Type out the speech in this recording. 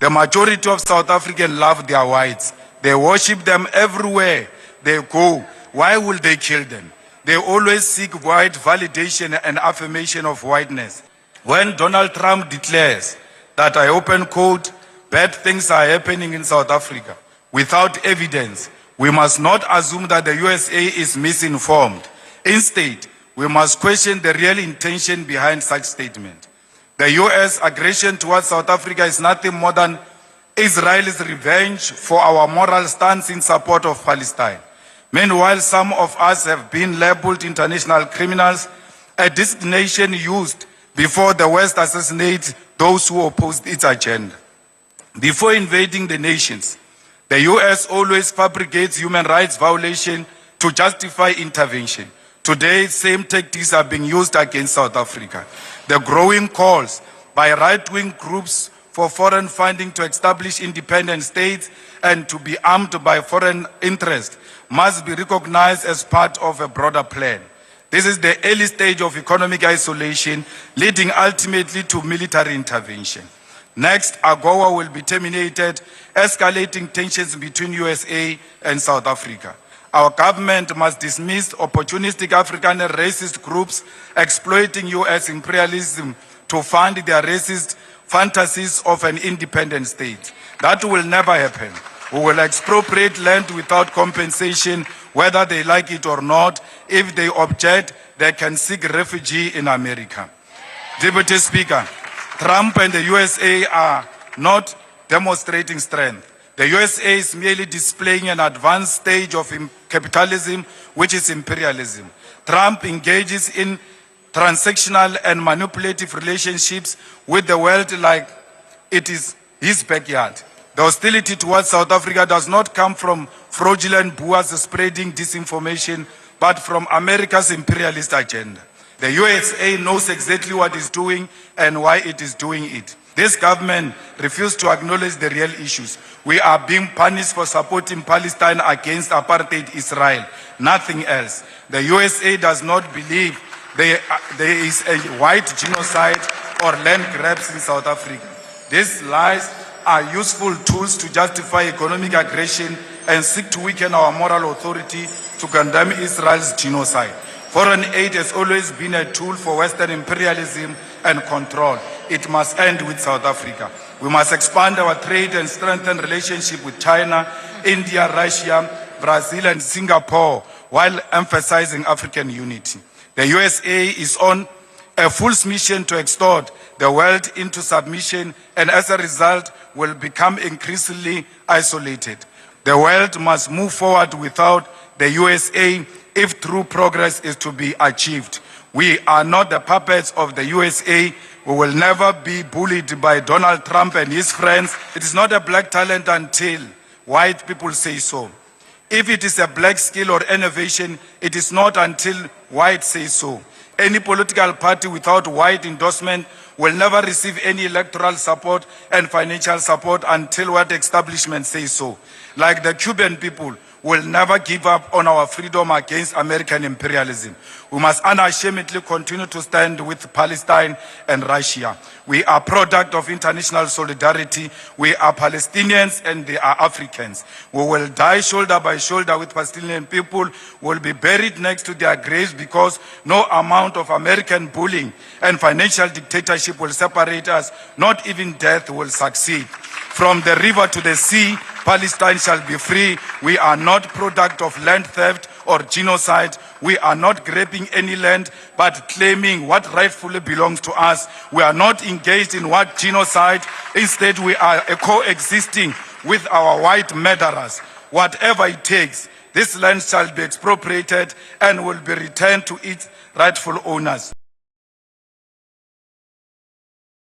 The majority of South Africans love their whites. They worship them everywhere they go. Why will they kill them? They always seek white validation and affirmation of whiteness. When Donald Trump declares that, I open quote, bad things are happening in South Africa without evidence, we must not assume that the USA is misinformed. Instead, we must question the real intention behind such statement. The US aggression towards South Africa is nothing more than Israel's revenge for our moral stance in support of Palestine. Meanwhile, some of us have been labeled international criminals, a designation used before the West assassinates those who opposed its agenda. Before invading the nations, the US always fabricates human rights violations to justify intervention. Today, same tactics are being used against South Africa. The growing calls by right-wing groups for foreign funding to establish independent states and to be armed by foreign interests must be recognized as part of a broader plan. This is the early stage of economic isolation, leading ultimately to military intervention. Next, AGOA will be terminated, escalating tensions between USA and South Africa. Our government must dismiss opportunistic African and racist groups exploiting US imperialism to fund their racist fantasies of an independent state. That will never happen. We will expropriate land without compensation, whether they like it or not. If they object, they can seek refuge in America. Deputy Speaker, Trump and the USA are not demonstrating strength. The USA is merely displaying an advanced stage of capitalism, which is imperialism. Trump engages in transactional and manipulative relationships with the world like it is his backyard. The hostility towards South Africa does not come from fraudulent boers spreading disinformation, but from America's imperialist agenda. The USA knows exactly what it's doing and why it is doing it. This government refused to acknowledge the real issues. We are being punished for supporting Palestine against apartheid Israel, nothing else. The USA does not believe there is a white genocide or land grabs in South Africa. These lies are useful tools to justify economic aggression and seek to weaken our moral authority to condemn Israel's genocide. Foreign aid has always been a tool for Western imperialism and control. It must end with South Africa. We must expand our trade and strengthen relationship with China, India, Russia, Brazil, and Singapore, while emphasizing African unity. The USA is on a full mission to extort the world into submission, and as a result will become increasingly isolated. The world must move forward without the USA if true progress is to be achieved. We are not the puppets of the USA. We will never be bullied by Donald Trump and his friends. It is not a black talent until white people say so. If it is a black skill or innovation, it is not until white say so. Any political party without white endorsement will never receive any electoral support and financial support until white establishment says so. Like the Cuban people, will never give up on our freedom against American imperialism. We must unashamedly continue to stand with Palestine and Russia. We are product of international solidarity. We are Palestinians and they are Africans. We will die shoulder by shoulder with Palestinian people. We will be buried next to their graves because no amount of American bullying and financial dictatorship will separate us. Not even death will succeed. From the river to the sea, Palestine shall be free. We are not product of land theft or genocide. We are not grabbing any land, but claiming what rightfully belongs to us. We are not engaged in what genocide. Instead, we are coexisting with our white murderers. Whatever it takes, this land shall be expropriated and will be returned to its rightful owners.